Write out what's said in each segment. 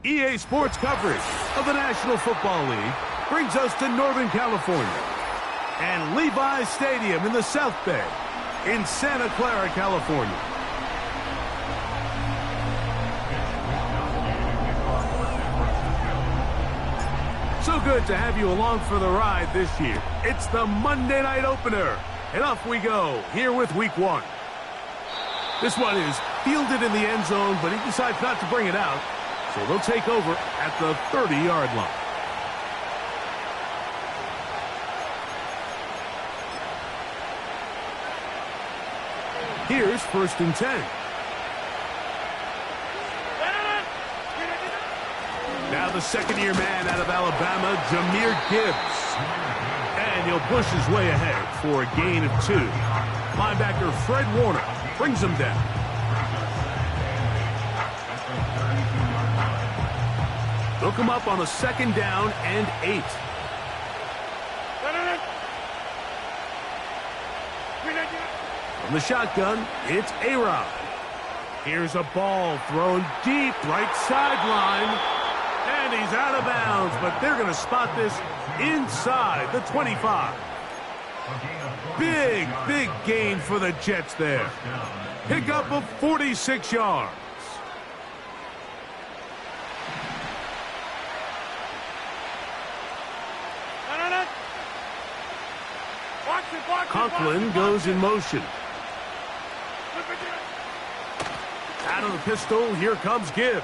EA Sports coverage of the National Football League brings us to Northern California and Levi's Stadium in the South Bay in Santa Clara, California. So good to have you along for the ride this year. It's the Monday night opener, and off we go here with week 1. This one is fielded in the end zone, but he decides not to bring it out. So they'll take over at the 30-yard line. Here's 1st and 10. Now the second-year man out of Alabama, Jahmyr Gibbs. And he'll push his way ahead for a gain of 2. Linebacker Fred Warner brings him down. They'll come up on a 2nd down and 8. From the shotgun, it's A-Rod. Here's a ball thrown deep right sideline. And he's out of bounds, but they're going to spot this inside the 25. Big gain for the Jets there. Pickup of 46 yards. Conklin goes in motion. Out of the pistol, here comes Gibbs.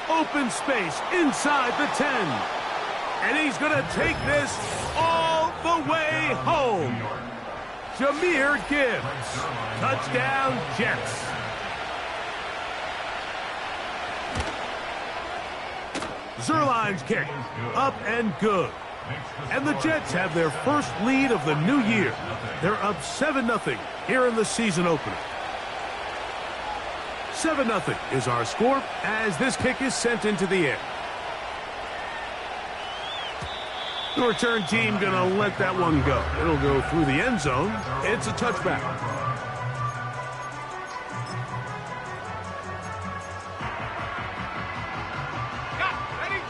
Open space inside the 10. And he's going to take this all the way home. Jahmyr Gibbs. Touchdown, Jets. Zuerlein's kick. Up and good. And the Jets have their first lead of the new year. They're up 7-0 here in the season opener. 7-0 is our score as this kick is sent into the air. The return team going to let that one go. It'll go through the end zone. It's a touchback. Ready?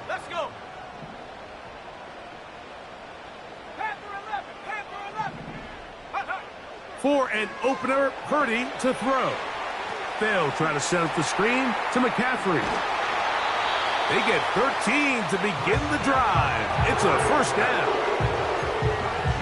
Let's go. Panther 11. For an opener, Purdy to throw. They'll try to set up the screen to McCaffrey. They get 13 to begin the drive. It's a 1st down.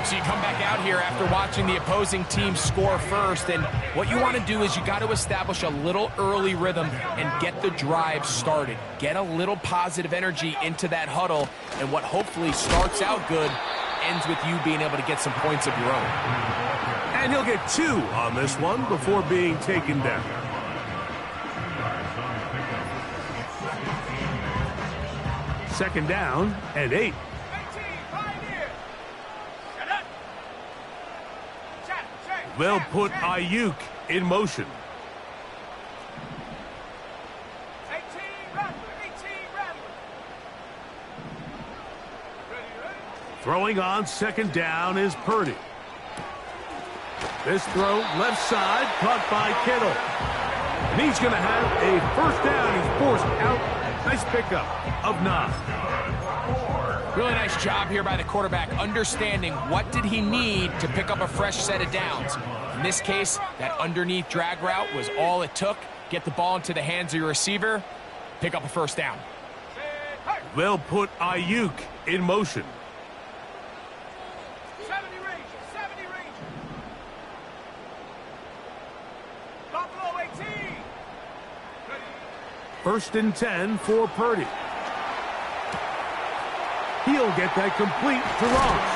So you come back out here after watching the opposing team score first, and what you want to do is you got to establish a little early rhythm and get the drive started. Get a little positive energy into that huddle, and what hopefully starts out good ends with you being able to get some points of your own. And he'll get 2 on this one before being taken down. Second down and 8. They'll put Ayuk in motion. Throwing on 2nd down is Purdy. This throw left side caught by Kittle. And he's going to have a 1st down. He's forced out. Nice pickup of 9. Really nice job here by the quarterback, understanding what did he need to pick up a fresh set of downs. In this case, that underneath drag route was all it took. Get the ball into the hands of your receiver, pick up a 1st down. They'll put Ayuk in motion. 70 range. Buffalo 18. 1st and 10 for Purdy. He'll get that complete to Ross.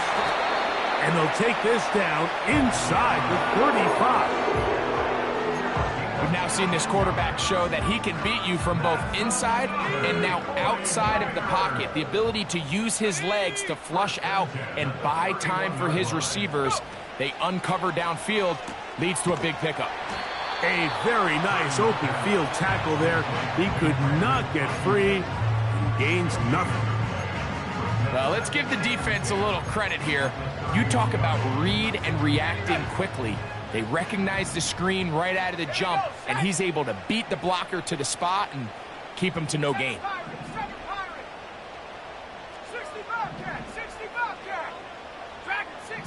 And they'll take this down inside the 35. We've now seen this quarterback show that he can beat you from both inside and now outside of the pocket. The ability to use his legs to flush out and buy time for his receivers. They uncover downfield, leads to a big pickup. A very nice open field tackle there. He could not get free and gains nothing. Well, let's give the defense a little credit here. You talk about read and reacting quickly. They recognize the screen right out of the jump, and he's able to beat the blocker to the spot and keep him to no gain. 60 Bobcat, 60 Bobcat. Dragon 60.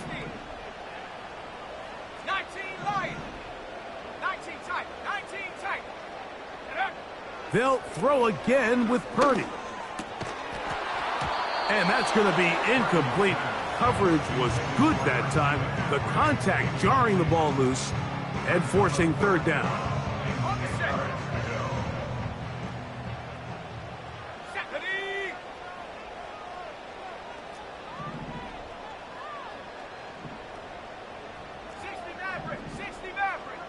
19 Lion. 19 tight, 19 tight. They'll throw again with Purdy. And that's going to be incomplete. Coverage was good that time. The contact jarring the ball loose and forcing third down. On the set. Stephanie. Sixty Maverick, 60 Maverick.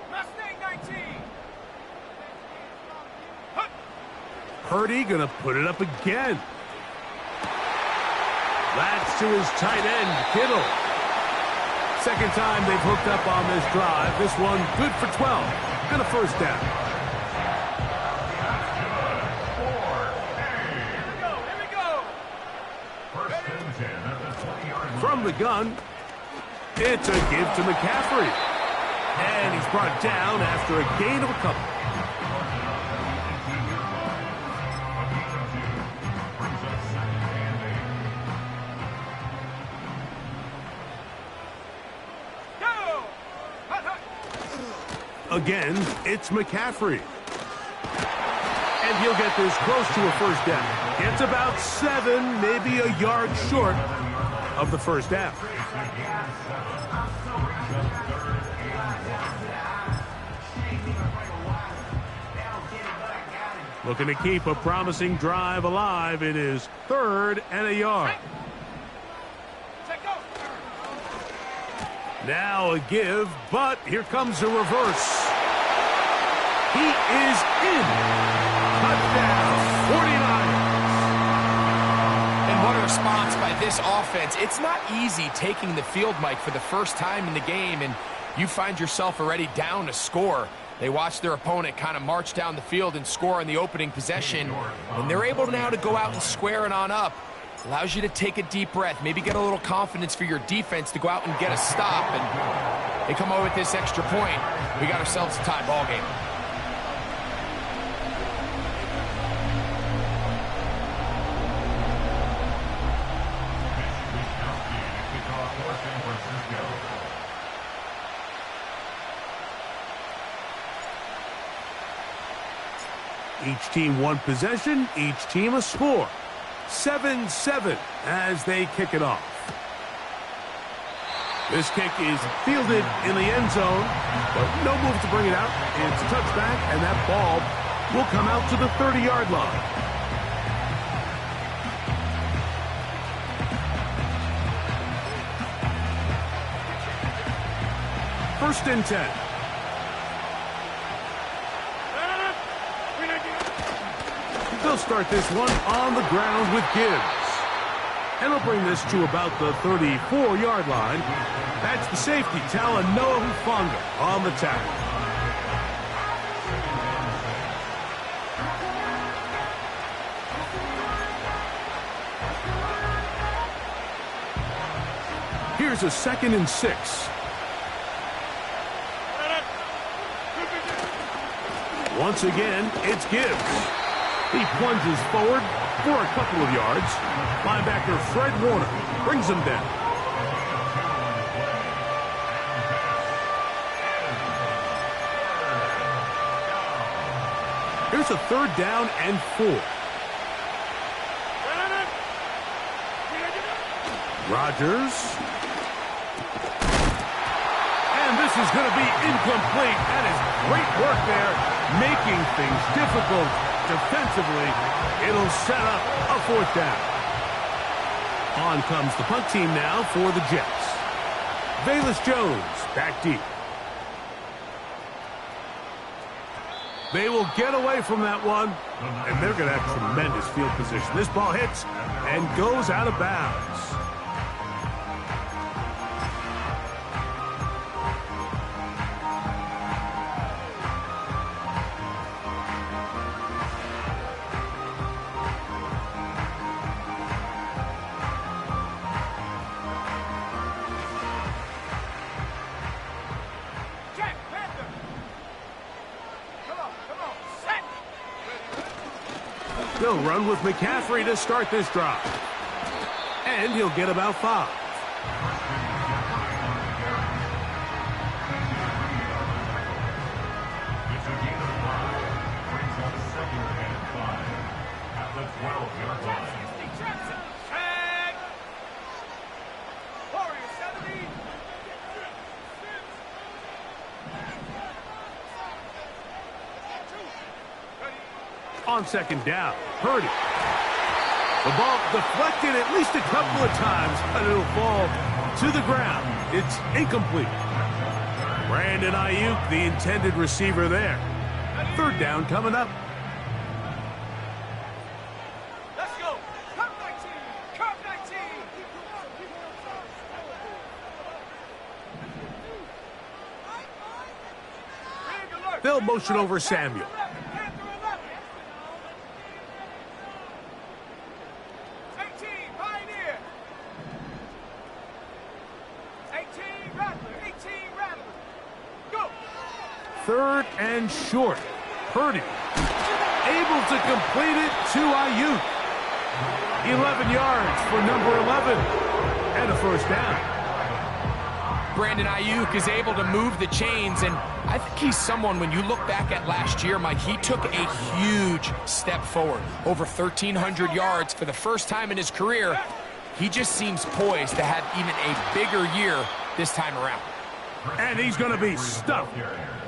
Mustang 19. Hut. Purdy going to put it up again. That's to his tight end, Kittle. Second time they've hooked up on this drive. This one good for 12 and a first down. Here we go. From the gun, it's a give to McCaffrey. And he's brought down after a gain of a couple. Again, it's McCaffrey. And he'll get this close to a first down. It's about 7, maybe a yard short of the first down. Looking to keep a promising drive alive. It is 3rd and a yard. Now a give, but here comes a reverse. He is in. Touchdown, 49ers. And what a response by this offense. It's not easy taking the field, Mike, for the first time in the game, and you find yourself already down to score. They watch their opponent kind of march down the field and score on the opening possession, and they're able now to go out and square it on up. Allows you to take a deep breath, maybe get a little confidence for your defense to go out and get a stop, and they come away with this extra point. We got ourselves a tie ball game. Each team one possession, each team a score. 7-7 as they kick it off. This kick is fielded in the end zone, but no move to bring it out. It's a touchback, and that ball will come out to the 30-yard line. First and 10. They'll start this one on the ground with Gibbs. And they'll bring this to about the 34-yard line. That's the safety, Talanoa Hufanga, on the tackle. Here's a 2nd and 6. Once again, it's Gibbs. He plunges forward for a couple of yards. Linebacker Fred Warner brings him down. Here's a 3rd down and 4. Rodgers. And this is going to be incomplete. That is great work there, making things difficult defensively. It'll set up a 4th down. On comes the punt team now for the Jets. Velus Jones back deep. They will get away from that one, and they're going to have tremendous field position. This ball hits and goes out of bounds. They'll run with McCaffrey to start this drive. And he'll get about 5. On second down, Purdy. The ball deflected at least a couple of times, but it'll fall to the ground. It's incomplete. Brandon Ayuk, the intended receiver there. Third down coming up. Let's go. Cup 19. Cup 19. They'll motion over Samuel. 18, Pioneer. 18, Rattler. 18, Rattler. Go. Third and short. Purdy able to complete it to Ayuk. 11 yards for number 11. And a first down. Brandon Ayuk is able to move the chains, and I think he's someone, when you look back at last year, Mike, he took a huge step forward. Over 1,300 yards for the first time in his career. He just seems poised to have even a bigger year this time around. And he's going to be stuffed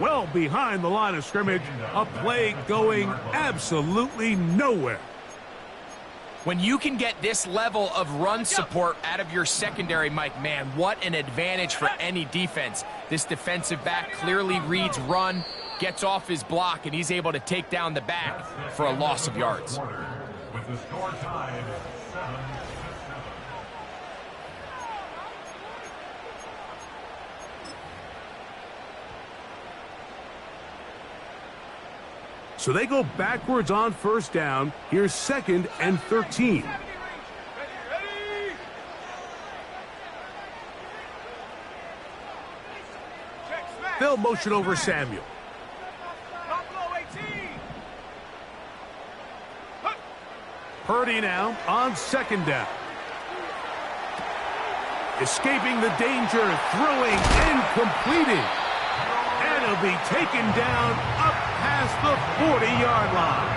well behind the line of scrimmage. A play going absolutely nowhere. When you can get this level of run support out of your secondary, Mike, man, what an advantage for any defense. This defensive back clearly reads run, gets off his block, and he's able to take down the back for a loss of yards. With the score tied 7-7. So they go backwards on first down. Here's second and 13. Ready. Check smash. They'll motion over Samuel. Buffalo 18. Hook. Purdy now on second down. Escaping the danger, throwing and completing. And he'll be taken down up past the 40-yard line.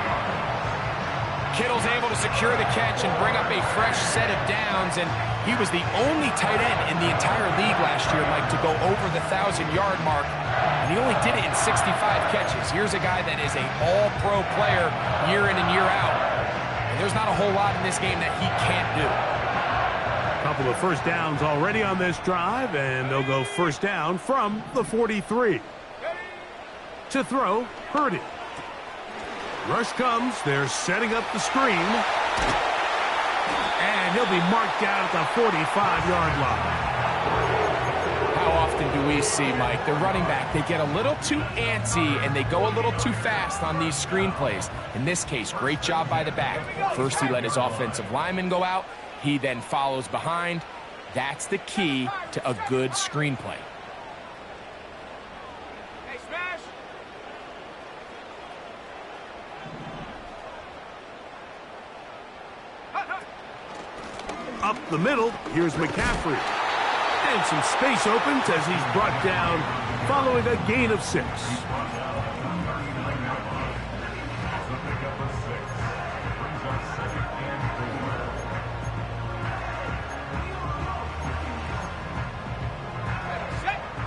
Kittle's able to secure the catch and bring up a fresh set of downs, and he was the only tight end in the entire league last year, Mike, to go over the 1,000-yard mark, and he only did it in 65 catches. Here's a guy that is an all-pro player year in and year out, and there's not a whole lot in this game that he can't do. Couple of first downs already on this drive, and they'll go first down from the 43. To throw, Purdy. Rush comes. They're setting up the screen. And he'll be marked down at the 45-yard line. How often do we see, Mike, the running back, they get a little too antsy and they go a little too fast on these screen plays. In this case, great job by the back. First, he let his offensive lineman go out. He then follows behind. That's the key to a good screen play. Hey, smash. Up the middle, here's McCaffrey. And some space opens as he's brought down following a gain of 6.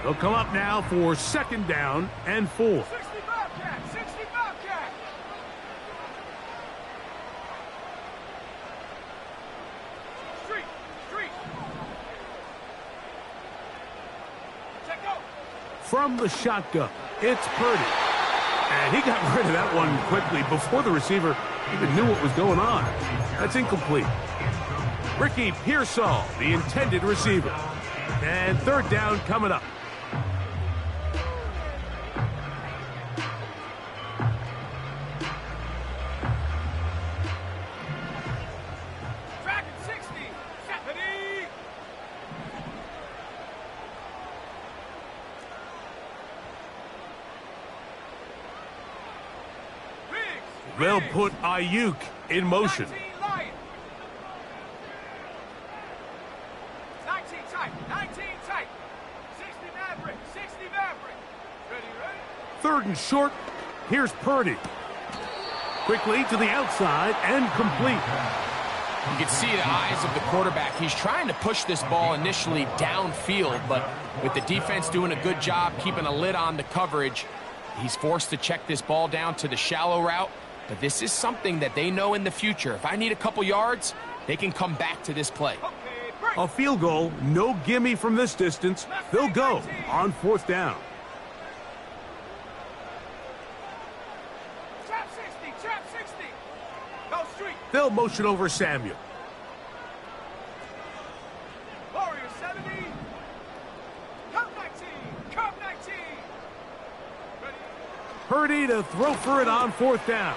They'll come up now for second down and 4. 65 cat. 65 cat. Street. Check out. From the shotgun, it's Purdy. And he got rid of that one quickly before the receiver even knew what was going on. That's incomplete. Ricky Pearsall, the intended receiver. And third down coming up. Dragon 60. Ready. Riggs. They'll put Ayuk in motion. 19 Lions. 19 tight. 19 tight. 60 Maverick. 60 Maverick. Ready? Third and short. Here's Purdy. Quickly to the outside and complete. You can see the eyes of the quarterback. He's trying to push this ball initially downfield, but with the defense doing a good job keeping a lid on the coverage, he's forced to check this ball down to the shallow route. But this is something that they know in the future. If I need a couple yards, they can come back to this play. A field goal, no gimme from this distance. They'll go on fourth down. Trap 60. Trap 60. Go street. They'll motion over Samuel. Warrior 70. Come 19. Come 19. Ready? Purdy to throw for it on fourth down.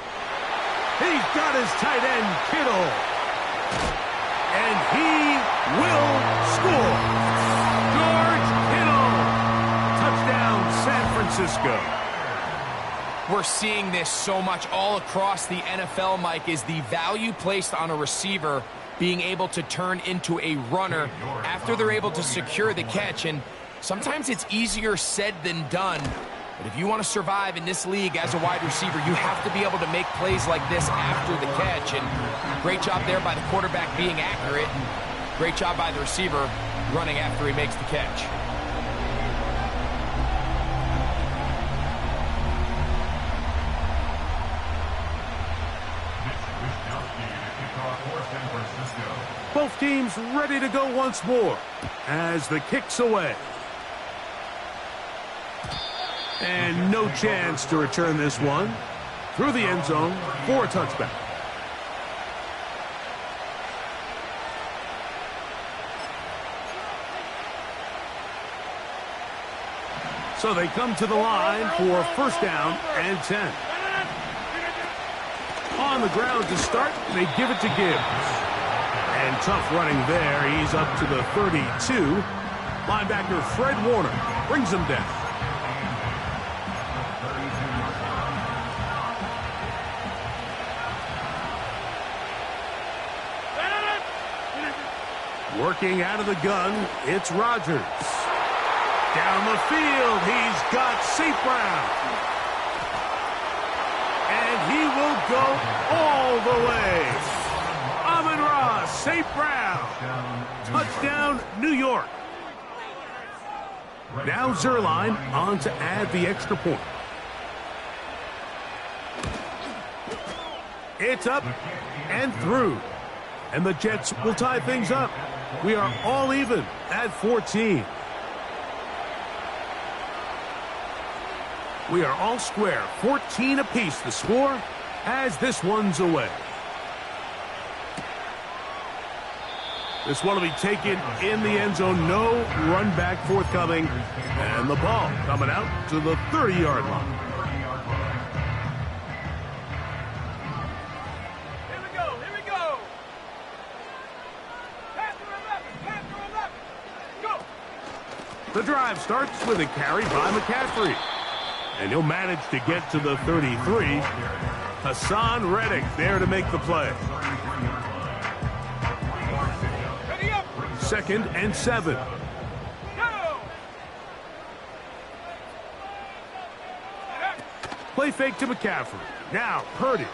He's got his tight end, Kittle. And he will score. George Kittle. Touchdown, San Francisco. We're seeing this so much all across the NFL, Mike, is the value placed on a receiver being able to turn into a runner after they're able to secure the catch. And sometimes it's easier said than done. But if you want to survive in this league as a wide receiver, you have to be able to make plays like this after the catch. And great job there by the quarterback being accurate. And great job by the receiver running after he makes the catch. Both teams ready to go once more as the kick's away. And no chance to return this one through the end zone for a touchback. So they come to the line for first down and 10. On the ground to start, they give it to Gibbs. And tough running there. He's up to the 32. Linebacker Fred Warner brings him down. Working out of the gun, it's Rodgers. Down the field, he's got St. Brown. And he will go all the way. Amon-Ra, St. Brown. Touchdown, New York. Now Zuerlein on to add the extra point. It's up and through. And the Jets will tie things up. We are all even at 14. We are all square. 14 apiece the score as this one's away. This one will be taken in the end zone. No run back forthcoming. And the ball coming out to the 30-yard line. Here we go. Here we go. Panther 11. Panther 11. Go. The drive starts with a carry by McCaffrey. And he'll manage to get to the 33. Hassan Reddick there to make the play. Ready up. 2nd and 7. Go. Play fake to McCaffrey. Now Purdy.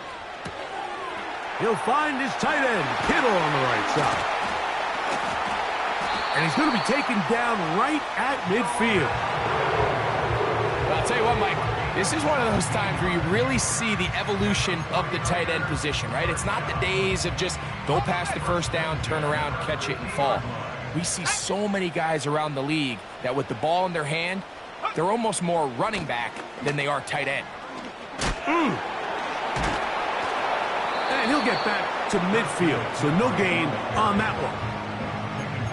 He'll find his tight end, Kittle, on the right side. And he's going to be taken down right at midfield. I'll tell you what, Mike, this is one of those times where you really see the evolution of the tight end position, right? It's not the days of just go past the first down, turn around, catch it, and fall. We see so many guys around the league that with the ball in their hand, they're almost more running back than they are tight end. And he'll get back to midfield, so no gain on that one.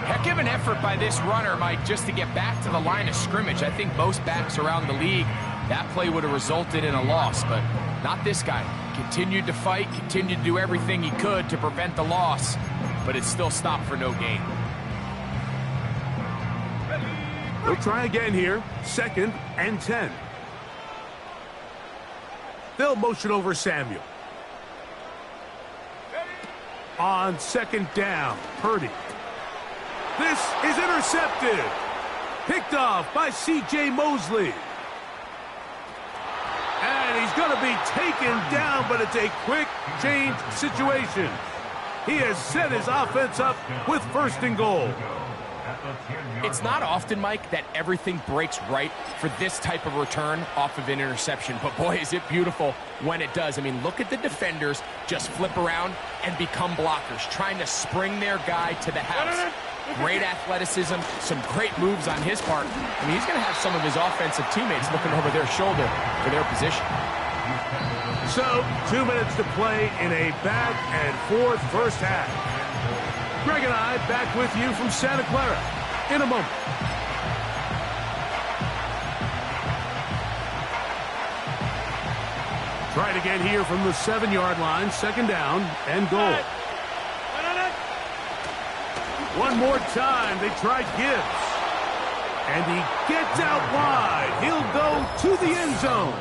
Heck of an effort by this runner, Mike, just to get back to the line of scrimmage. I think most backs around the league, that play would have resulted in a loss, but not this guy. Continued to fight, continued to do everything he could to prevent the loss, but it still stopped for no gain. They'll try again here. 2nd and 10. They'll motion over Samuel. on second down. Purdy. This is intercepted. Picked off by C.J. Mosley. And he's going to be taken down, but it's a quick change situation. He has set his offense up with first and goal. It's not often, Mike, that everything breaks right for this type of return off of an interception. But, boy, is it beautiful when it does. I mean, look at the defenders just flip around and become blockers, trying to spring their guy to the house. Great athleticism, some great moves on his part. I mean, he's going to have some of his offensive teammates looking over their shoulder for their position. So, 2 minutes to play in a back-and-forth first half. Greg and I back with you from Santa Clara in a moment. Try it again here from the 7-yard line, second down and goal. One more time, they tried Gibbs. And he gets out wide. He'll go to the end zone.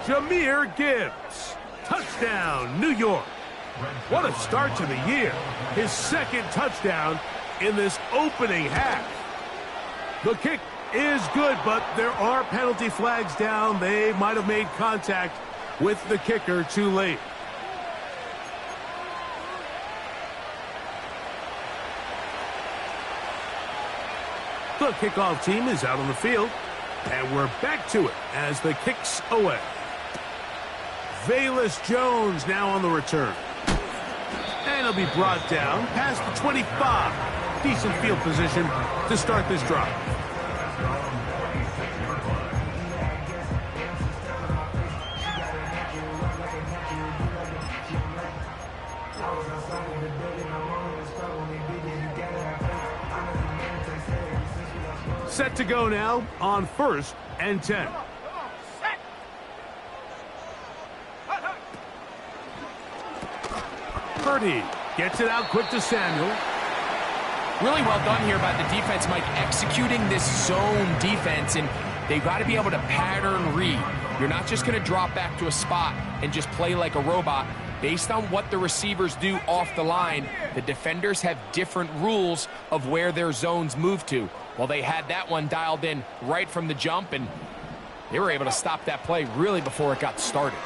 Jahmyr Gibbs. Touchdown, New York. What a start to the year. His second touchdown in this opening half. The kick is good, but there are penalty flags down. They might have made contact with the kicker too late. The kickoff team is out on the field, and we're back to it as the kick's away. Velus Jones now on the return. And he'll be brought down past the 25. Decent field position to start this drive. Set to go now on 1st and 10. Purdy gets it out quick to Samuel. Really well done here by the defense, Mike, executing this zone defense, and they've got to be able to pattern read. You're not just going to drop back to a spot and just play like a robot. Based on what the receivers do off the line, the defenders have different rules of where their zones move to. Well, they had that one dialed in right from the jump, and they were able to stop that play really before it got started.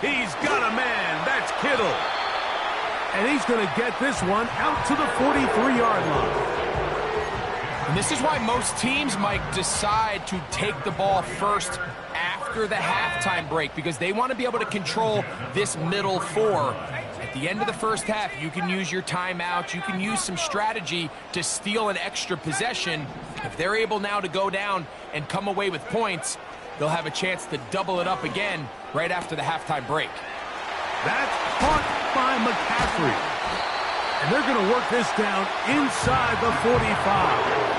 He's got a man. That's Kittle. And he's going to get this one out to the 43-yard line. And this is why most teams, Mike, decide to take the ball first after the halftime break, because they want to be able to control this middle four. At the end of the first half, you can use your timeout. You can use some strategy to steal an extra possession. If they're able now to go down and come away with points, they'll have a chance to double it up again right after the halftime break. That's caught by McCaffrey. And they're going to work this down inside the 45.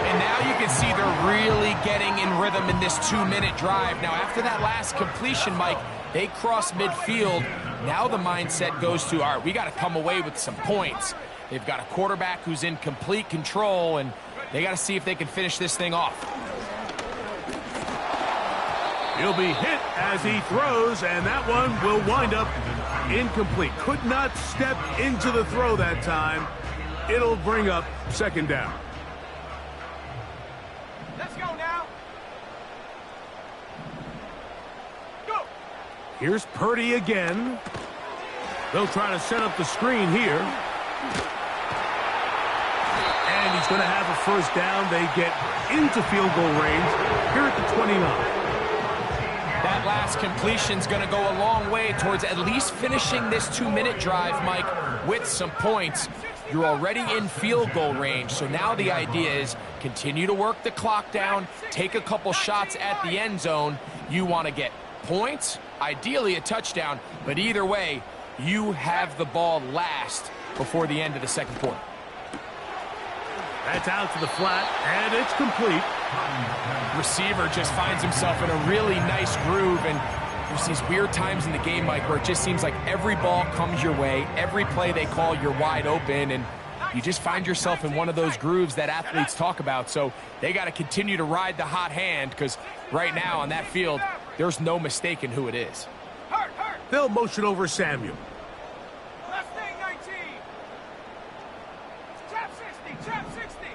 And now you can see they're really getting in rhythm in this 2-minute drive. Now, after that last completion, Mike, they cross midfield. Now the mindset goes to, all right, we got to come away with some points. They've got a quarterback who's in complete control, and they got to see if they can finish this thing off. He'll be hit as he throws, and that one will wind up incomplete. Could not step into the throw that time. It'll bring up second down. Let's go now. Go. Here's Purdy again. They'll try to set up the screen here. And he's going to have a first down. They get into field goal range here at the 29. That last completion's going to go a long way towards at least finishing this 2-minute drive, Mike, with some points. You're already in field goal range, so now the idea is continue to work the clock down, take a couple shots at the end zone. You want to get points, ideally a touchdown, but either way, you have the ball last before the end of the second quarter. That's out to the flat, and it's complete. Receiver just finds himself in a really nice groove, and there's these weird times in the game, Mike, where it just seems like every ball comes your way, every play they call, you're wide open, and you just find yourself in one of those grooves that athletes talk about. So they got to continue to ride the hot hand, because right now on that field, there's no mistaking who it is. They'll motion over Samuel. Last thing, 19. Trap 60, trap 60.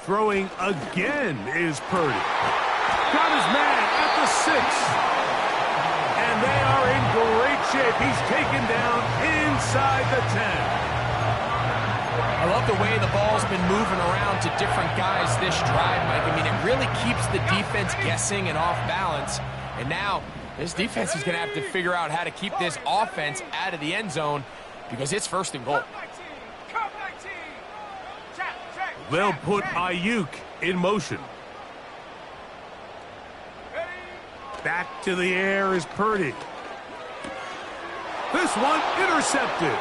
Throwing again is Purdy. Got his man at the 6. And they are in great shape. He's taken down inside the 10. I love the way the ball's been moving around to different guys this drive, Mike. I mean, it really keeps the defense guessing and off balance. And now, this defense is going to have to figure out how to keep this offense out of the end zone because it's first and goal. They'll put Ayuk in motion. Back to the air is Purdy. This one intercepted.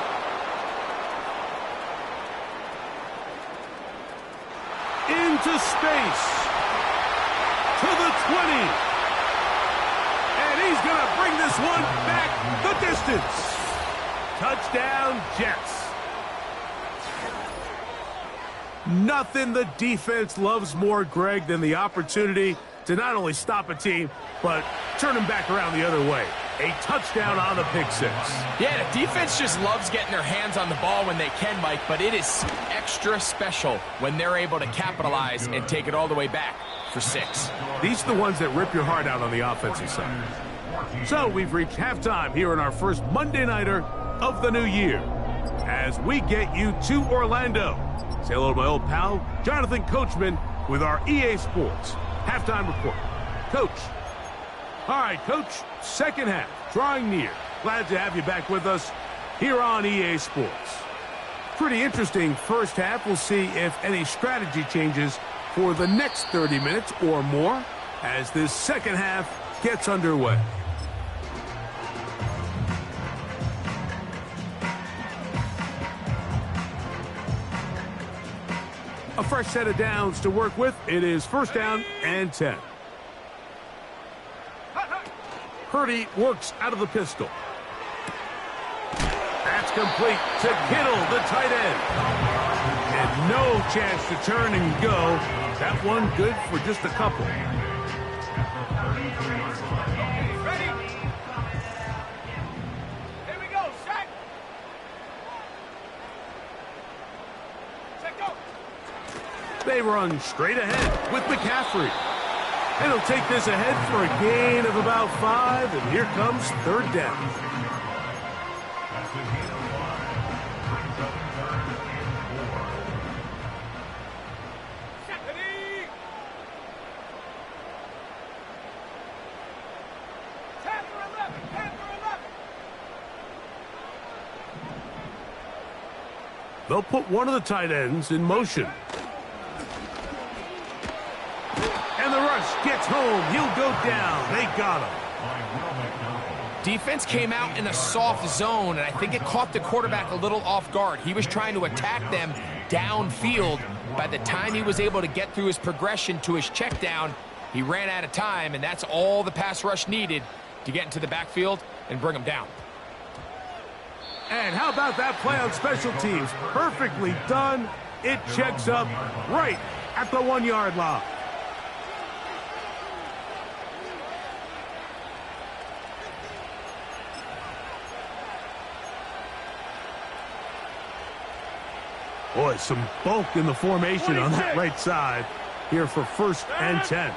Into space. To the 20. And he's going to bring this one back the distance. Touchdown, Jets. Nothing the defense loves more, Greg, than the opportunity to not only stop a team, but turn them back around the other way. A touchdown on the pick 6. Yeah, the defense just loves getting their hands on the ball when they can, Mike, but it is extra special when they're able to capitalize and take it all the way back for 6. These are the ones that rip your heart out on the offensive side. So we've reached halftime here in our first Monday Nighter of the new year as we get you to Orlando. Say hello to my old pal, Jonathan Coachman, with our EA Sports halftime report. Coach. All right, Coach, second half, drawing near. Glad to have you back with us here on EA Sports. Pretty interesting first half. We'll see if any strategy changes for the next 30 minutes or more as this second half gets underway. A fresh set of downs to work with. It is first down and 10. Purdy works out of the pistol. That's complete to Kittle, the tight end. And no chance to turn and go. That one good for just a couple. Ready? Here we go, set. Check go. They run straight ahead with McCaffrey. And he'll take this ahead for a gain of about 5, and here comes third down. They'll put one of the tight ends in motion. And the rush gets home. He'll go down. They got him. Defense came out in a soft zone, and I think it caught the quarterback a little off guard. He was trying to attack them downfield. By the time he was able to get through his progression to his check down, he ran out of time, and that's all the pass rush needed to get into the backfield and bring him down. And how about that play on special teams? Perfectly done. It checks up right at the 1-yard line. Boy, some bulk in the formation on that right side here for first and 10.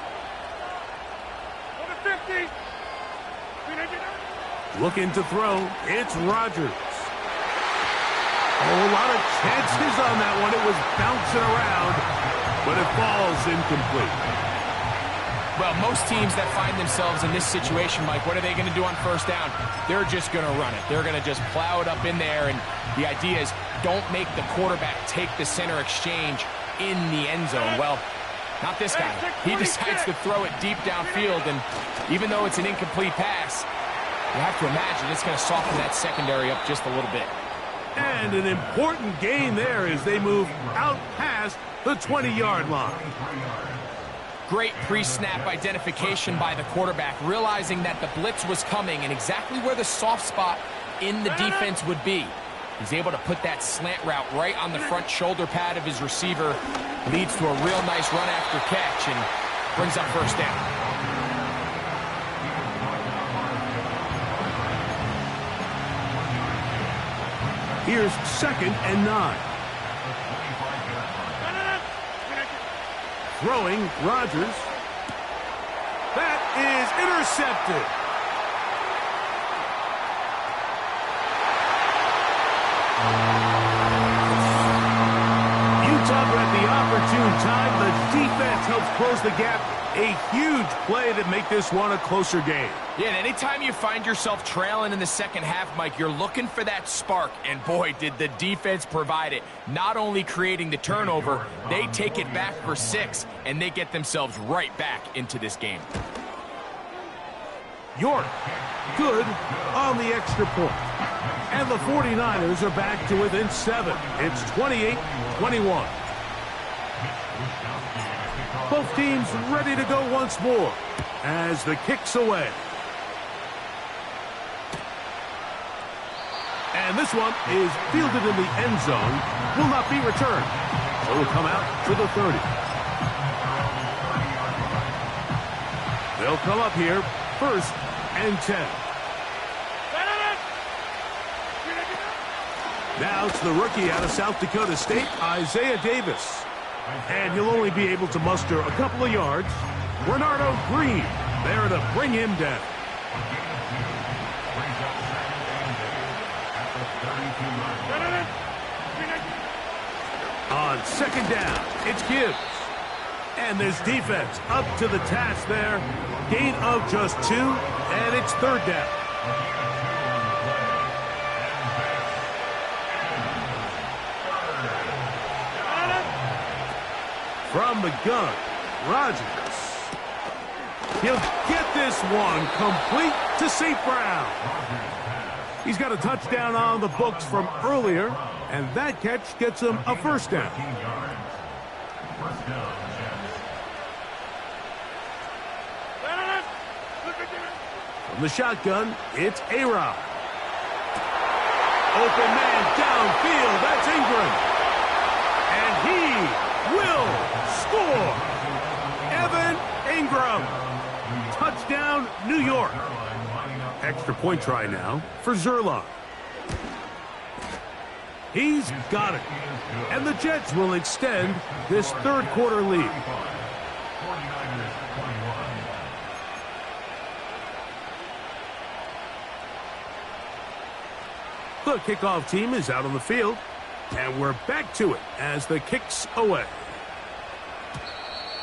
Looking to throw, it's Rodgers. A lot of chances on that one. It was bouncing around, but it falls incomplete. Well, most teams that find themselves in this situation, Mike, what are they going to do on first down? They're just going to run it. They're going to just plow it up in there, and the idea is don't make the quarterback take the center exchange in the end zone. Well, not this guy. He decides to throw it deep downfield, and even though it's an incomplete pass, you have to imagine it's going to soften that secondary up just a little bit. And an important gain there as they move out past the 20-yard line. Great pre-snap identification by the quarterback, realizing that the blitz was coming and exactly where the soft spot in the defense would be. He's able to put that slant route right on the front shoulder pad of his receiver. Leads to a real nice run after catch and brings up first down. Here's 2nd and 9. Throwing, Rodgers. That is intercepted. Utah at the opportune time. The defense helps close the gap. A huge play to make this one a closer game. Yeah, and anytime you find yourself trailing in the second half, Mike, you're looking for that spark. And boy, did the defense provide it. Not only creating the turnover, they take it back for 6, and they get themselves right back into this game. York, good on the extra point. And the 49ers are back to within 7. It's 28-21. Both teams ready to go once more as the kick's away. And this one is fielded in the end zone. Will not be returned. So it'll come out to the 30. They'll come up here, 1st and 10. Now it's the rookie out of South Dakota State, Isaiah Davis. And he'll only be able to muster a couple of yards. Renardo Green there to bring him down. On 2nd down, it's Gibbs. And this defense up to the task there. Gain of just 2, and it's 3rd down. From the gun, Rodgers. He'll get this one complete to St. Brown. He's got a touchdown on the books from earlier, and that catch gets him a 1st down. From the shotgun, it's A-Rod. Open man downfield, that's Ingram. And he will score. Evan Ingram. Touchdown, New York. Extra point try now for Zerline. He's got it. And the Jets will extend this 3rd quarter lead. The kickoff team is out on the field. And we're back to it as the kick's away.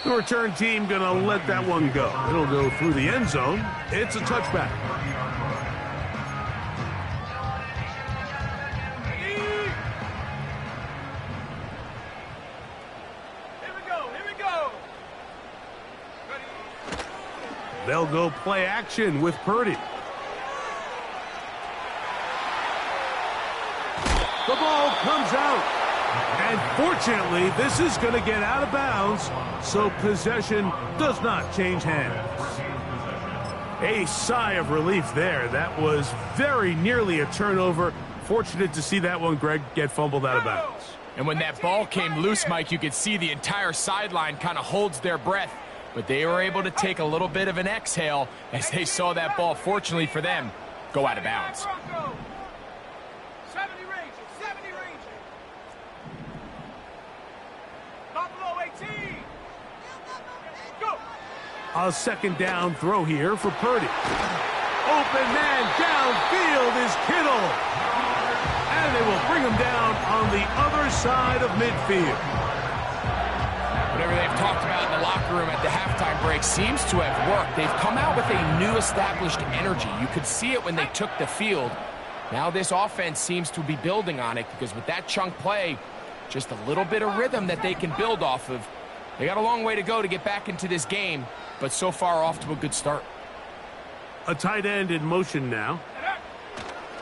The return team going to let that one go. It'll go through the end zone. It's a touchback. Here we go. They'll go play action with Purdy. The ball comes out. And fortunately, this is going to get out of bounds, so possession does not change hands. A sigh of relief there. That was very nearly a turnover. Fortunate to see that one, Greg, get fumbled out of bounds. And when that ball came loose, Mike, you could see the entire sideline kind of holds their breath. But they were able to take a little bit of an exhale as they saw that ball, fortunately for them, go out of bounds. 70 Rangers. Buffalo 18. Go. A 2nd down throw here for Purdy. Open man downfield is Kittle. And they will bring him down on the other side of midfield. Whatever they've talked about in the locker room at the halftime break seems to have worked. They've come out with a new established energy. You could see it when they took the field. Now this offense seems to be building on it because with that chunk play, just a little bit of rhythm that they can build off of. They got a long way to go to get back into this game, but so far off to a good start. A tight end in motion now.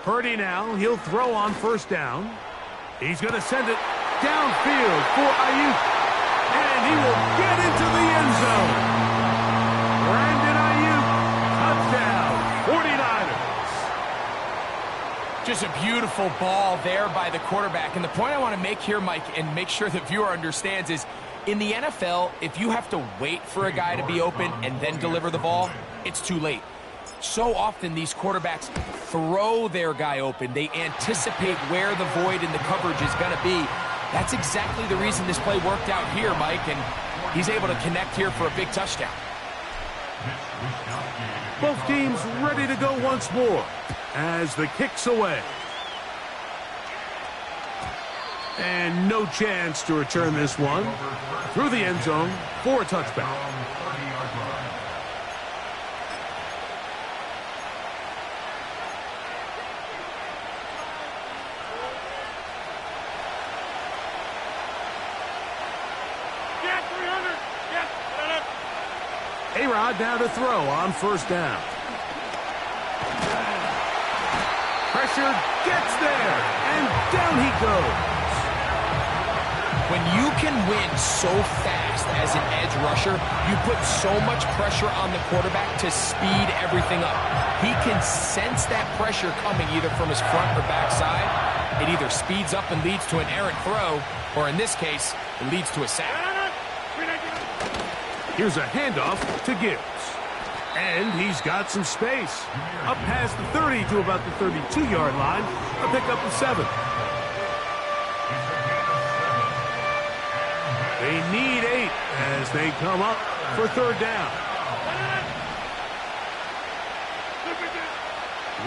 Purdy now, he'll throw on 1st down. He's going to send it downfield for Ayuk. And he will get into the end zone. Brandon Ayuk, touchdown, 49ers. Just a beautiful ball there by the quarterback. And the point I want to make here, Mike, and make sure the viewer understands is, in the NFL, if you have to wait for a guy to be open and then deliver the ball, it's too late. So often these quarterbacks throw their guy open. They anticipate where the void in the coverage is going to be. That's exactly the reason this play worked out here, Mike, and he's able to connect here for a big touchdown. Both teams ready to go once more as the kick's away. And no chance to return this one through the end zone for a touchback. A-Rod now to throw on first down. Pressure gets there, and down he goes. When you can win so fast as an edge rusher, you put so much pressure on the quarterback to speed everything up. He can sense that pressure coming either from his front or back side. It either speeds up and leads to an errant throw, or in this case, it leads to a sack. Here's a handoff to Gibbs. And he's got some space. Up past the 30 to about the 32-yard line. A pickup of 7. They need 8 as they come up for third down.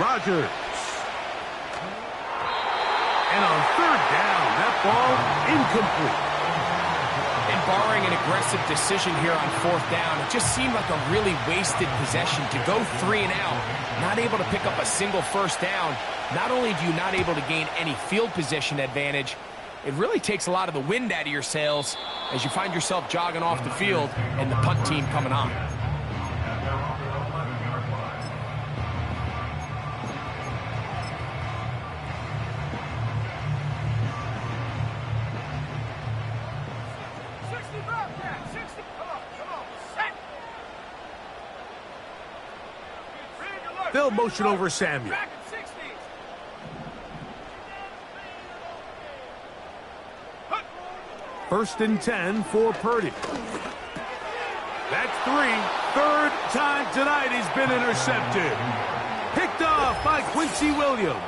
Rodgers. And on third down, that ball incomplete. And barring an aggressive decision here on fourth down, it just seemed like a really wasted possession to go 3 and out, not able to pick up a single first down. Not only do you not able to gain any field position advantage, it really takes a lot of the wind out of your sails as you find yourself jogging off the field and the punt team coming on. They'll motion over Samuel. First and 10 for Purdy. That's 3. Third time tonight he's been intercepted. Picked off by Quincy Williams.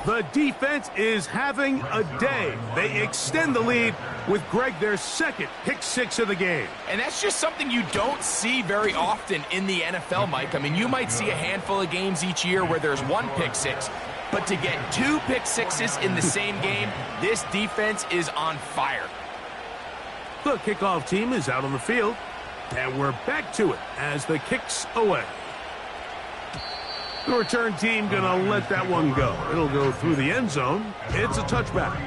The defense is having a day. They extend the lead with Greg their second pick 6 of the game. And that's just something you don't see very often in the NFL, Mike. I mean, you might see a handful of games each year where there's 1 pick 6. But to get 2 pick 6s in the same game, this defense is on fire. The kickoff team is out on the field. And we're back to it as the kick's away. The return team gonna let that one go. It'll go through the end zone. It's a touchback.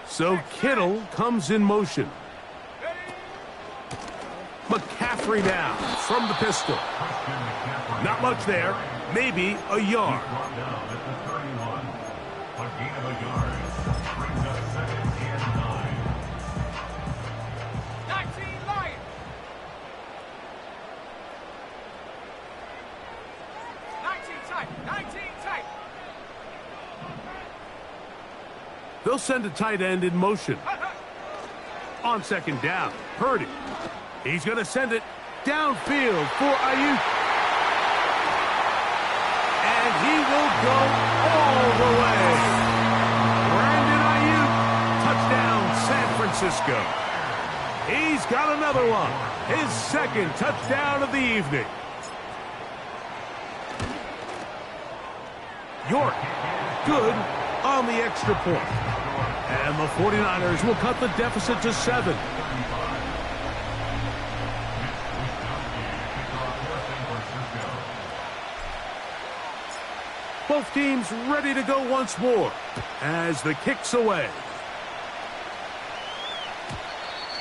So Kittle comes in motion. McCaffrey now from the pistol. Not much there. Maybe a yard. They'll send a tight end in motion. On second down, Purdy. He's going to send it downfield for Ayuk. And he will go all the way. Brandon Ayuk, touchdown San Francisco. He's got another one. His second touchdown of the evening. York, good on the extra point. And the 49ers will cut the deficit to 7. Both teams ready to go once more as the kick's away.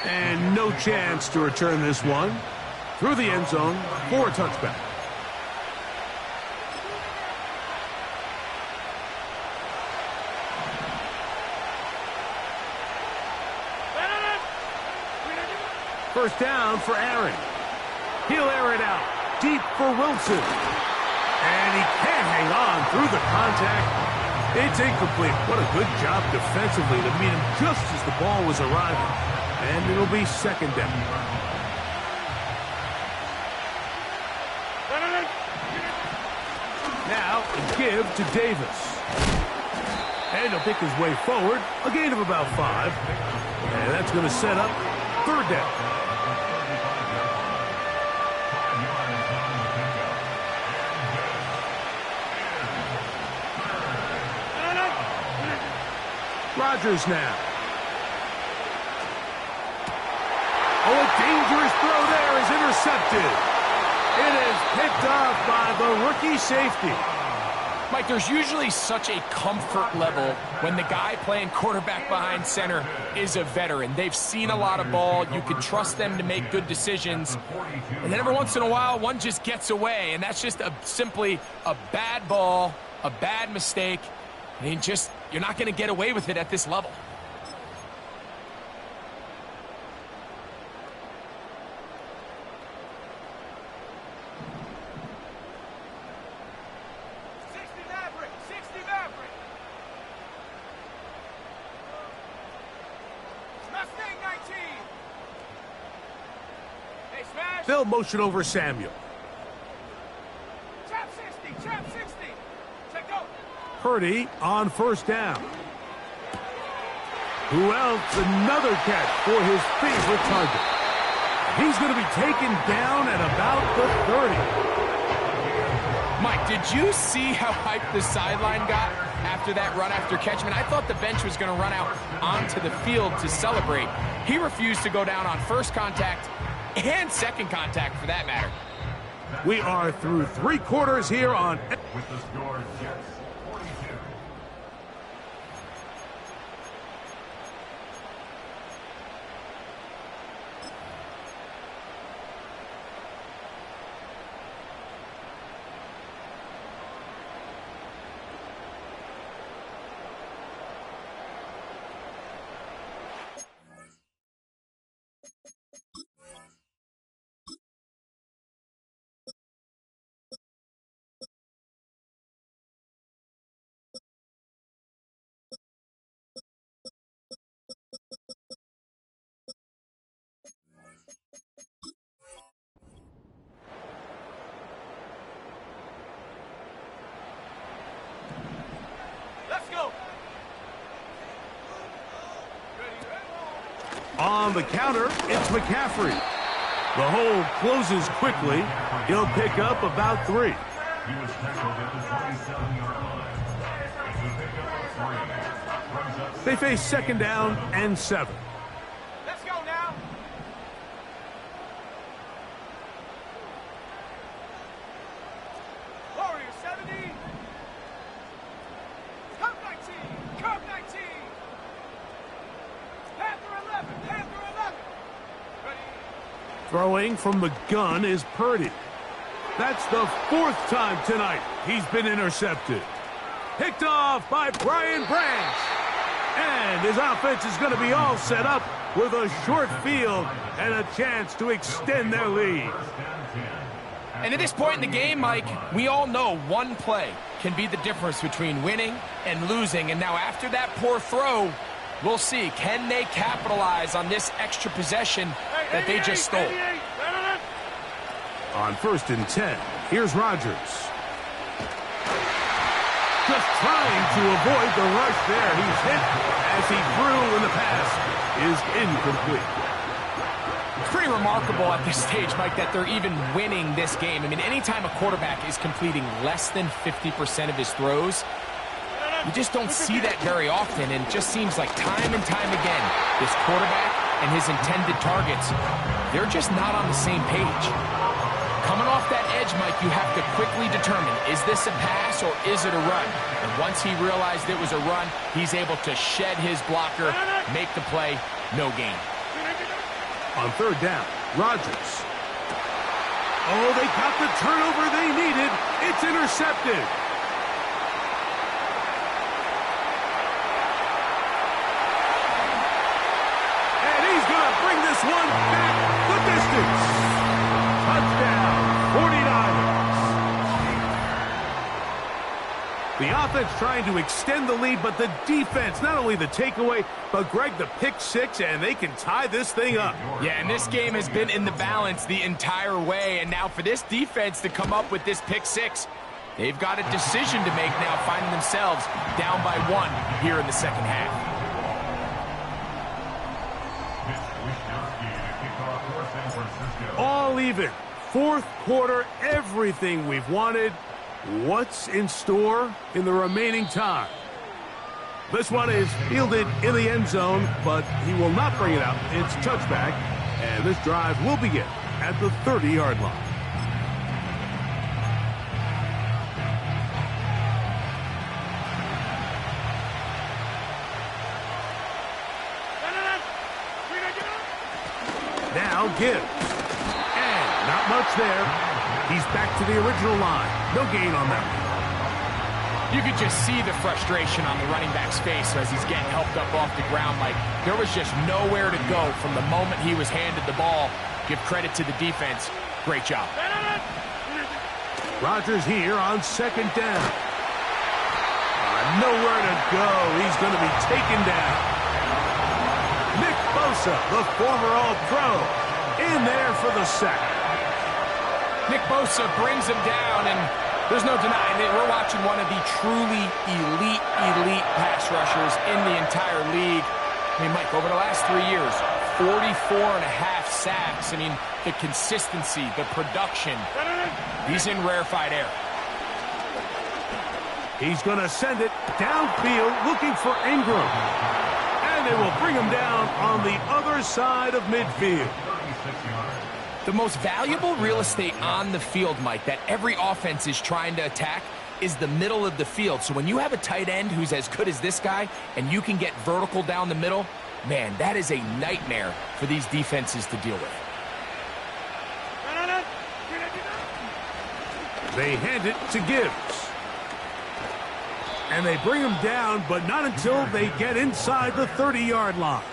And no chance to return this one through the end zone for a touchback. First down for Aaron. He'll air it out deep for Wilson. And he can't hang on through the contact. It's incomplete. What a good job defensively to meet him just as the ball was arriving. And it'll be second down. Now, give to Davis. And he'll pick his way forward. A gain of about 5. And that's going to set up third down. Rodgers now. Oh, a dangerous throw there is intercepted. It is picked off by the rookie safety. Mike, there's usually such a comfort level when the guy playing quarterback behind center is a veteran. They've seen a lot of ball. You can trust them to make good decisions. And then every once in a while, one just gets away, and that's just simply a bad ball, a bad mistake. I mean, you're not going to get away with it at this level. They'll motion over Samuel. Trap 60, trap 60. Check go. Purdy on first down. Who else? Another catch for his favorite target. He's going to be taken down at about the 30. Mike, did you see how hyped the sideline got after that run after catch? I mean, I thought the bench was going to run out onto the field to celebrate. He refused to go down on first contact and second contact, for that matter. We are through 3 quarters here on... With the score, Jets 42. Let's go. On the counter, it's McCaffrey. The hole closes quickly. He'll pick up about 3. He was tackled at the 27-yard line. It's a pickup of 3. They face second down and 7. Let's go now. Warrior 70. Cup 19. Cup 19. Panther 11. Panther 11. Ready. Throwing from the gun is Purdy. That's the 4th time tonight he's been intercepted. Picked off by Brian Branch. And his offense is going to be all set up with a short field and a chance to extend their lead. And at this point in the game, Mike, we all know one play can be the difference between winning and losing. And now after that poor throw, we'll see, can they capitalize on this extra possession that they just stole? On 1st and 10, here's Rodgers. Just trying to avoid the rush there. He's hit as he threw, and the pass is incomplete. It's pretty remarkable at this stage, Mike, that they're even winning this game. I mean, anytime a quarterback is completing less than 50% of his throws, you just don't see that very often, and it just seems like time and time again, this quarterback and his intended targets, they're just not on the same page. Coming off that edge, Mike, you have to quickly determine, is this a pass or is it a run? And once he realized it was a run, he's able to shed his blocker, make the play, no gain. On 3rd down, Rodgers. Oh, they got the turnover they needed. It's intercepted. And he's going to bring this one back the distance. Touchdown, 49ers. offense trying to extend the lead, but the defense, not only the takeaway, but Greg, the pick six, and they can tie this thing up. Yeah, and this game has been in the balance the entire way, and now for this defense to come up with this pick six, they've got a decision to make now, finding themselves down by 1 here in the second half. All even. Fourth quarter, everything we've wanted. What's in store in the remaining time? This one is fielded in the end zone, but he will not bring it out. It's touchback, and this drive will begin at the 30-yard line. Now Gibbs. And not much there. He's back to the original line. No gain on that one. You could just see the frustration on the running back's face as he's getting helped up off the ground. Like, there was just nowhere to go from the moment he was handed the ball. Give credit to the defense. Great job. Rodgers here on second down. Nowhere to go. He's going to be taken down. Nick Bosa, the former All-Pro, in there for the sack. Nick Bosa brings him down, and there's no denying it. We're watching one of the truly elite pass rushers in the entire league. I mean, Mike, over the last 3 years, 44.5 sacks. I mean, the consistency, the production. He's in rarefied air. He's going to send it downfield looking for Ingram. And they will bring him down on the other side of midfield. The most valuable real estate on the field, Mike, that every offense is trying to attack is the middle of the field. So when you have a tight end who's as good as this guy and you can get vertical down the middle, man, that is a nightmare for these defenses to deal with. They hand it to Gibbs. And they bring him down, but not until they get inside the 30-yard line.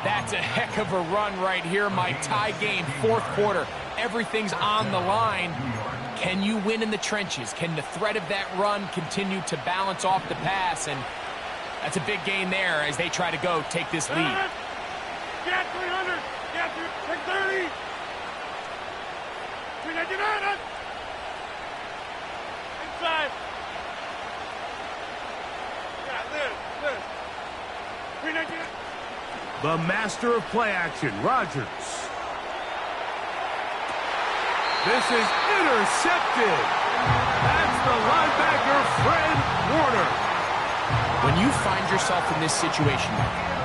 That's a heck of a run right here, Mike. Tie game, fourth quarter. Everything's on the line. Can you win in the trenches? Can the threat of that run continue to balance off the pass? And that's a big gain there as they try to go take this lead. Get 300. Get 630. 399. Inside. The master of play action, Rodgers. This is intercepted. That's the linebacker, Fred Warner. When you find yourself in this situation,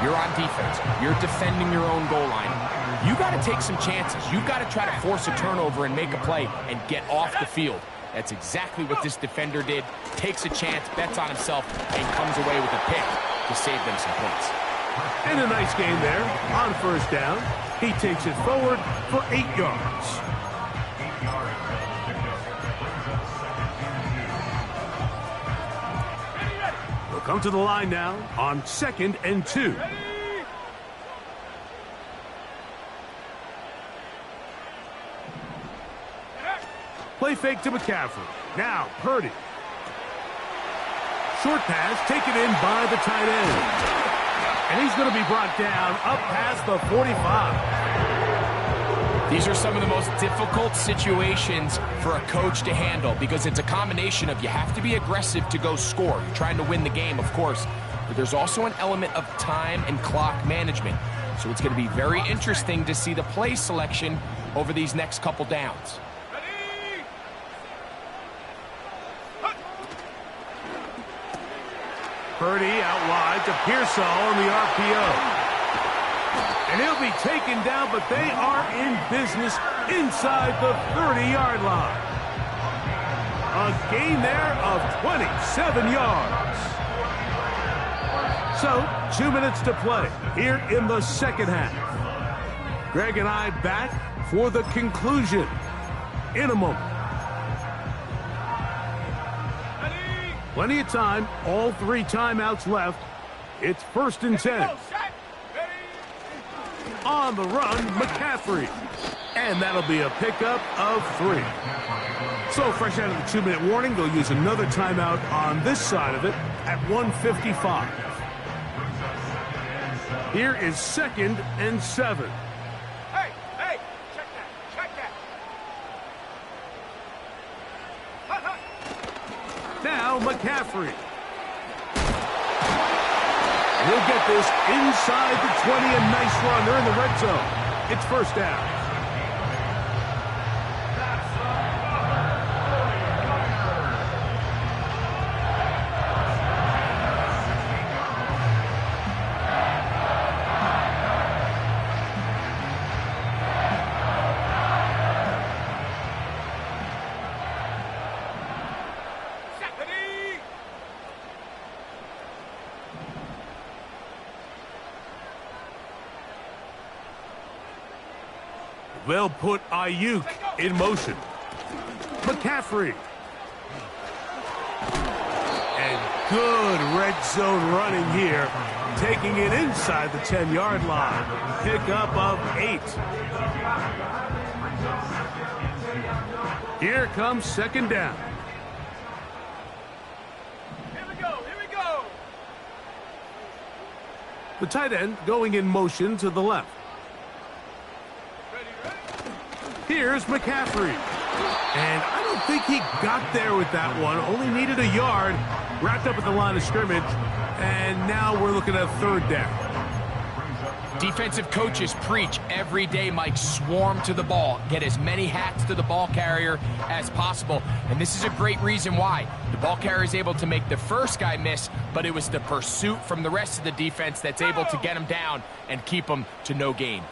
you're on defense, you're defending your own goal line, you got to take some chances. You've got to try to force a turnover and make a play and get off the field. That's exactly what this defender did. Takes a chance, bets on himself, and comes away with a pick to save them some points. And a nice game there on first down. He takes it forward for 8 yards. We'll come to the line now on 2nd and 2. Play fake to McCaffrey. Now Purdy. Short pass taken in by the tight end. And he's going to be brought down up past the 45. These are some of the most difficult situations for a coach to handle because it's a combination of you have to be aggressive to go score. You're trying to win the game, of course, but there's also an element of time and clock management. So it's going to be very interesting to see the play selection over these next couple downs. Purdy out wide to Pearsall on the RPO. And he'll be taken down, but they are in business inside the 30-yard line. A gain there of 27 yards. So, 2 minutes to play here in the second half. Greg and I back for the conclusion in a moment. Plenty of time, all 3 timeouts left. It's 1st and 10. On the run, McCaffrey. And that'll be a pickup of 3. So fresh out of the 2-minute warning, they'll use another timeout on this side of it at 1:55. Here is 2nd and 7. Hey, hey, check that, check that. Hut, hut. Now McCaffrey. He'll get this inside the 20, a nice run. They're in the red zone. It's first down. They'll put Ayuk in motion. McCaffrey. And good red zone running here. Taking it inside the 10-yard line. Pickup of 8. Here comes 2nd down. Here we go, here we go. The tight end going in motion to the left. Here's McCaffrey. And I don't think he got there with that one. Only needed a yard. Wrapped up at the line of scrimmage. And now we're looking at 3rd down. Defensive coaches preach every day, Mike, swarm to the ball. Get as many hats to the ball carrier as possible. And this is a great reason why. The ball carrier is able to make the first guy miss, but it was the pursuit from the rest of the defense that's able to get him down and keep him to no gain.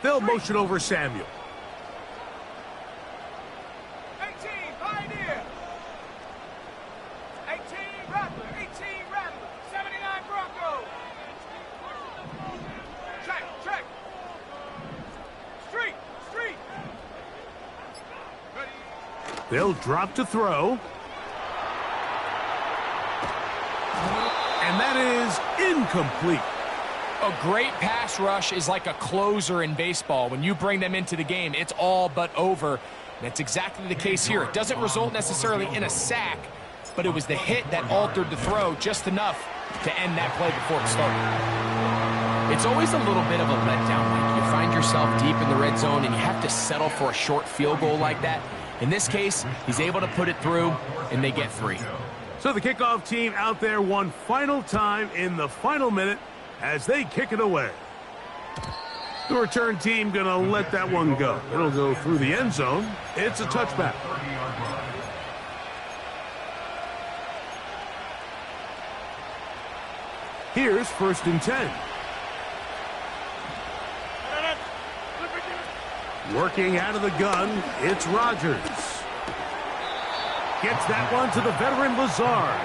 They'll motion over Samuel. 18, Pioneer. 18, Rattler. 18, Rattler. 79, Bronco. Check, check. Street, street. Ready. They'll drop to throw. And that is incomplete. A great pass rush is like a closer in baseball. When you bring them into the game, it's all but over. That's exactly the case here. It doesn't result necessarily in a sack, but it was the hit that altered the throw just enough to end that play before it started. It's always a little bit of a letdown. Like you find yourself deep in the red zone and you have to settle for a short field goal like that. In this case, he's able to put it through, and they get 3. So the kickoff team out there one final time in the final minute as they kick it away. The return team going to let that one go. It'll go through the end zone. It's a touchback. Here's 1st and 10. Working out of the gun, it's Rodgers. Gets that one to the veteran Lazard.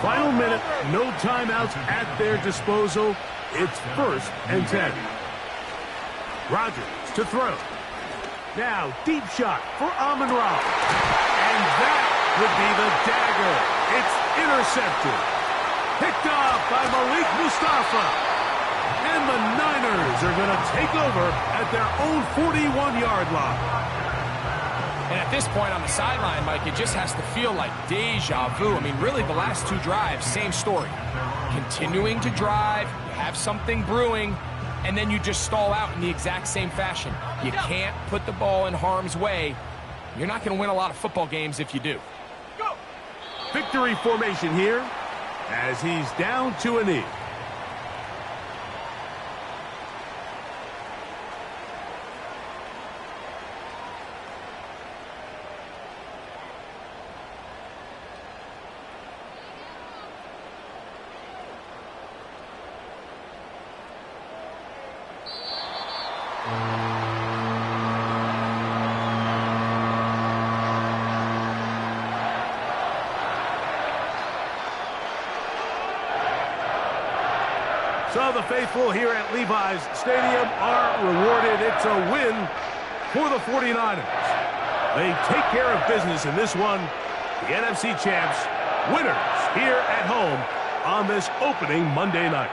Final minute, no timeouts at their disposal. It's 1st and 10. Rodgers to throw. Now, deep shot for Amon-Ra. And that would be the dagger. It's intercepted. Picked off by Malik Mustafa. And the Niners are going to take over at their own 41-yard line. And at this point on the sideline, Mike, it just has to feel like deja vu. I mean, really, the last 2 drives, same story. Continuing to drive, you have something brewing, and then you just stall out in the exact same fashion. You can't put the ball in harm's way. You're not going to win a lot of football games if you do. Go. Victory formation here as he's down to a knee. So the faithful here at Levi's Stadium are rewarded. It's a win for the 49ers. They take care of business in this one. The NFC champs, winners here at home on this opening Monday night.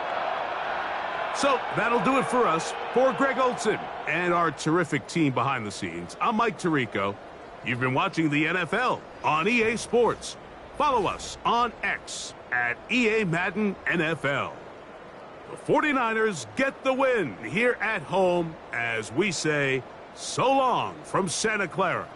So that'll do it for us. For Greg Olsen and our terrific team behind the scenes, I'm Mike Tirico. You've been watching the NFL on EA Sports. Follow us on X at EA Madden NFL. The 49ers get the win here at home as we say so long from Santa Clara.